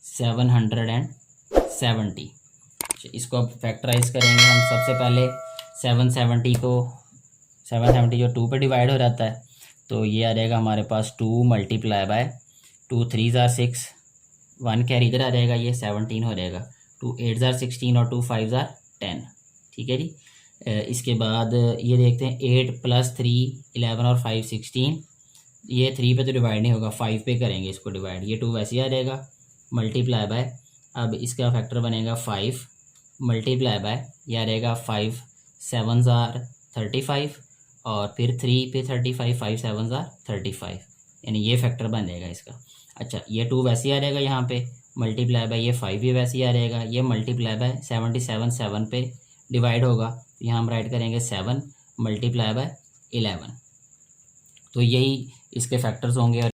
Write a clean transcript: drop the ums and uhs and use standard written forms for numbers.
770। इसको अब फैक्टराइज करेंगे हम। सबसे पहले 770 को 770 जो 2 पे डिवाइड हो जाता है, तो ये आ जाएगा हमारे पास 2 मल्टीप्लाई बाय 2 3 ज़ार 6, 1 कैरी इधर आ जाएगा, ये 17 हो जाएगा। 2 8 ज़ार 16 और 2 5 ज़ार 10। ठीक है जी। इसके बाद ये देखते हैं 8 + 3 11 और 5 16। ये 3 पे तो डिवाइड नहीं होगा, 5 पे करेंगे इसको डिवाइड। ये 2 वैसे ही आ जाएगा मल्टीप्लाई बाय, अब इसका फैक्टर बनेगा 5 मल्टीप्लाई बाय, ये आ जाएगा 5 7 ज़ार 35 और फिर 3 पे 35, 5 7 ज़ार 35, यानी ये फैक्टर बन जाएगा इसका। अच्छा, ये 2 वैसे ही आ जाएगा यहाँ पे मल्टीप्लाई बाय, ये 5 भी वैसे ही आ जाएगा, ये मल्टीप्लाई बाय 77 7 पे डिवाइड होगा, तो यहाँ हम राइट करेंगे 7 मल्टीप्लाई बाय 11। तो यही इसके फैक्टर्स होंगे। और